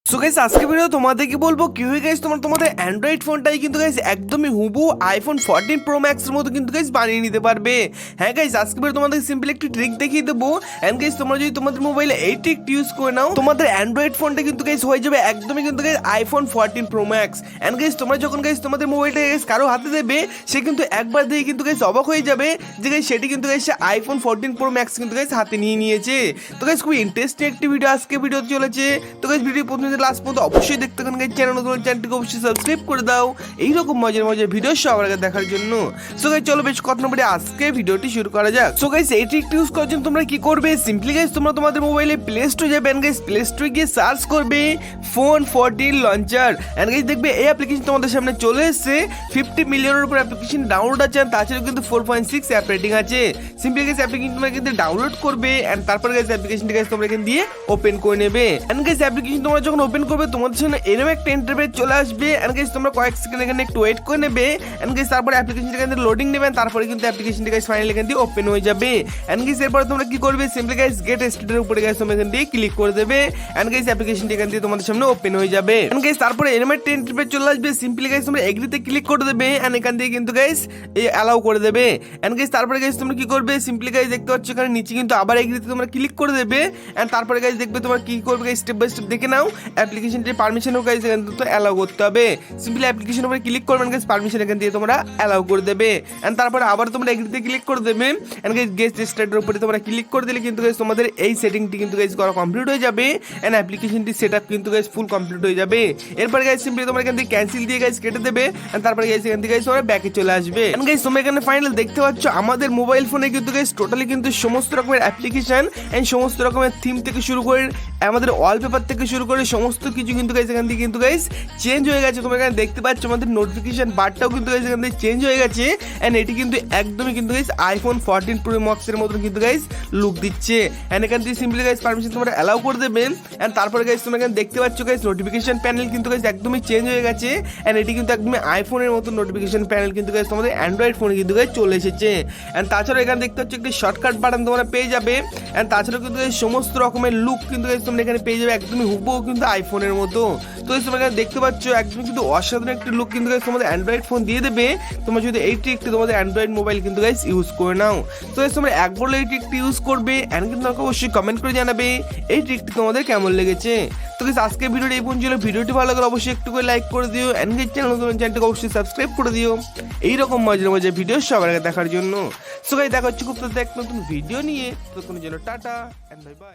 So guys আজকে video তোমাদেরকে বলবো কি হয়ে গাইস তোমাদের অ্যান্ড্রয়েড ফোনটাই কিন্তু গাইস একদমই হুবহু আইফোন 14 প্রো ম্যাক্স এর মতো কিন্তু গাইস বানিয়ে নিতে পারবে। হ্যাঁ গাইস আজকে ভিডিও তোমাদের সিম্পল একটু ট্রিক দেখিয়ে দেবো। এন্ড গাইস তোমরা যদি তোমাদের মোবাইলে এই ট্রিকটি ইউজ করে নাও তোমাদের অ্যান্ড্রয়েড ফোনটা কিন্তু গাইস হয়ে যাবে একদমই কিন্তু guys iPhone 14 Pro Max. And guys তোমরা যখন গাইস তোমাদের মোবাইলটা গাইস কারো হাতে দেবে সে কিন্তু একবার দিয়ে কিন্তু গাইস অবাক হয়ে যাবে যে গাইস সেটি কিন্তু গাইস আইফোন 14 প্রো ম্যাক্স কিন্তু গাইস হাতে নিয়ে নিয়েছে। তো গাইস খুব ইন্টারেস্টিং একটি ভিডিও আজকে ভিডিও চলেছে। তো গাইস ভিডিও প্রথম থেকে লাস্ট পর্যন্ত অবশ্যই দেখতে থাকুন গাইস, চ্যানেলটিকে অবশ্যই সাবস্ক্রাইব করে দাও এই রকম মজার ভিডিও সবার আগে দেখার জন্য। সো গাইস চলো বেশ কথা না বলে আজকে ভিডিওটি শুরু করা যাক। সো গাইস এই ট্রিকটি ইউজ করার জন্য তোমরা কি করবে, সিম্পলি গাইস তোমরা তোমাদের মোবাইলে প্লে স্টোরে যাবে এন্ড গাইস প্লে স্টোরে গিয়ে সার্চ করবে ফোন 14 লঞ্চার এন্ড গাইস দেখবে এই অ্যাপ্লিকেশন তোমাদের সামনে চলে এসেছে। 50 মিলিয়নের উপর অ্যাপ্লিকেশন ডাউনলোড আছে আর তাছাড়াও কিন্তু 4.6 অ্যাপ রেটিং আছে। সিম্পলি গাইস অ্যাপ্লিকেশন তোমরা কিন্তু ডাউনলোড করবে এন্ড তারপর গাইস অ্যাপ্লিকেশনটি গাইস তোমরা এখান দিয়ে ওপেন করে নেবে। এন্ড গাইস অ্যাপ্লিকেশন তোমরা যখন ওপেন করবে তোমাদের সামনে এরকম একটা ইন্টারফেস চলে আসবে এন্ড গাইস তোমরা কয়েক সেকেন্ড এখানে একটু ওয়েট করে নেবে এন্ড গাইস তারপর অ্যাপ্লিকেশনটা এখান থেকে লোডিং নেবেন, তারপরে কিন্তু অ্যাপ্লিকেশনটা গাইস ফাইনালি এখান দিয়ে ওপেন হয়ে যাবে। এন্ড গাইস এরপর তোমরা কি করবে, সিম্পলি গাইস গেট স্টার্টের উপরে গাইস তোমরা এখান দিয়ে ক্লিক করে দেবে এন্ড গাইস অ্যাপ্লিকেশনটা এখান দিয়ে তোমাদের সামনে ওপেন হয়ে যাবে। এন্ড গাইস তারপরে এরকম একটা ইন্টারফেস চলে আসবে, সিম্পলি গাইস তোমরা এগ্রিতে ক্লিক করে দেবে এন্ড এখান দিয়ে কিন্তু গাইস এই অ্যালাউ করে দেবে। এন্ড গাইস তারপরে গাইস তোমরা কি করবে, সিম্পলি গাইস দেখতে পাচ্ছ এখানে নিচে কিন্তু আবার এগ্রিতে তোমরা ক্লিক করে দেবে এন্ড তারপরে গাইস দেখবে তোমরা কি করবে গাইস স্টেপ বাই স্টেপ দেখে নাও। অ্যাপ্লিকেশনটির পারমিশনও গাইস এখান থেকে অ্যালাউ করতে হবে। সিম্পলি অ্যাপ্লিকেশনের উপরে ক্লিক করবেন গাইস পারমিশন এখান দিয়ে তোমরা অ্যালাউ করে দেবে এন্ড তারপরে আবার তোমরা এগ্রিতে ক্লিক করে দেবে এন্ড গাইস গেট স্টার্টের উপরে তোমরা ক্লিক করে দিলে কিন্তু গাইস তোমাদের এই সেটিংটি কিন্তু গাইস করা কমপ্লিট হয়ে যাবে এন্ড অ্যাপ্লিকেশনটি সেটআপ কিন্তু গাইস ফুল কমপ্লিট হয়ে যাবে। এরপর গাইস সিম্পলি তোমরা এখান থেকে ক্যান্সেল দিয়ে গাইস কেটে দেবে এন্ড তারপরে গাইস এখান থেকে গাইস তোমরা ব্যাকে চলে আসবে। এন্ড গাইস তোমরা এখানে ফাইনাল দেখতে পাচ্ছ আমাদের মোবাইল ফোনে কিন্তু গাইস টোটালি কিন্তু সমস্ত রকমের অ্যাপ্লিকেশন এন্ড সমস্ত রকমের থিম থেকে শুরু করে আমাদের ওয়ালপেপার থেকে শুরু করে সমস্ত কিছু কিন্তু গাইস এখান থেকে কিন্তু গাইস চেঞ্জ হয়ে গেছে। তোমরা এখানে দেখতে পাচ্ছ আমাদের নোটিফিকেশন বারটাও কিন্তু গাইস এখান থেকে চেঞ্জ হয়ে গেছে এন্ড এটি কিন্তু একদমই কিন্তু গাইস আইফোন 14 প্রো ম্যাক্স এর মতন কিন্তু গাইস লুক দিচ্ছে। এন্ড এখান থেকে সিম্পলি গাইস পারমিশন তোমরা অ্যালাউ করে দেবেন এন্ড তারপরে গাইস তোমরা এখানে দেখতে পাচ্ছ গাইস নোটিফিকেশন প্যানেল কিন্তু গাইস একদমই চেঞ্জ হয়ে গেছে এন্ড এটি কিন্তু একদমই আইফোনের মতো নোটিফিকেশন প্যানেল কিন্তু গাইস তোমাদের অ্যান্ড্রয়েড ফোনে কিন্তু গাইস চলে এসেছে। এন্ড তাছাড়াও এখানে দেখতে পাচ্ছ একটি শর্টকাট বাটন তোমরা পেয়ে যাবে এন্ড তাছাড়াও কিন্তু গাইস সমস্ত রকমের লুক কিন্তু গাইস তোমরা এখানে পেয়ে যাবে একদমই হুবহু কিন্তু আইফোনের মতো। তো তোমরা এখানে দেখতে পাচ্ছ একদমই কিন্তু অসাধারণ একটা লুক কিন্তু গাইস তোমাদের অ্যান্ড্রয়েড ফোন দিয়ে দেবে তোমরা যদি এই ট্রিকটি তোমাদের অ্যান্ড্রয়েড মোবাইল কিন্তু গাইস ইউজ করে নাও। তো গাইস তোমরা একবার এই ট্রিকটি ইউজ করবে এন্ড কিন্তু আমাকে অবশ্যই কমেন্ট করে জানাবে এই ট্রিকটি তোমাদের কেমন লেগেছে। তো গাইস আজকের ভিডিওটি এই পর্যন্ত ছিল। ভিডিওটি ভালো লাগলে অবশ্যই একটু করে লাইক করে দিও এন্ড গাইস চ্যানেলটিকে অবশ্যই সাবস্ক্রাইব করে দিও এই রকম মজার ভিডিও সবার আগে দেখার জন্য। সো গাইস দেখা হচ্ছে খুব তাড়াতাড়ি এক নতুন ভিডিও নিয়ে, ততক্ষণের জন্য টাটা এন্ড বাই বাই।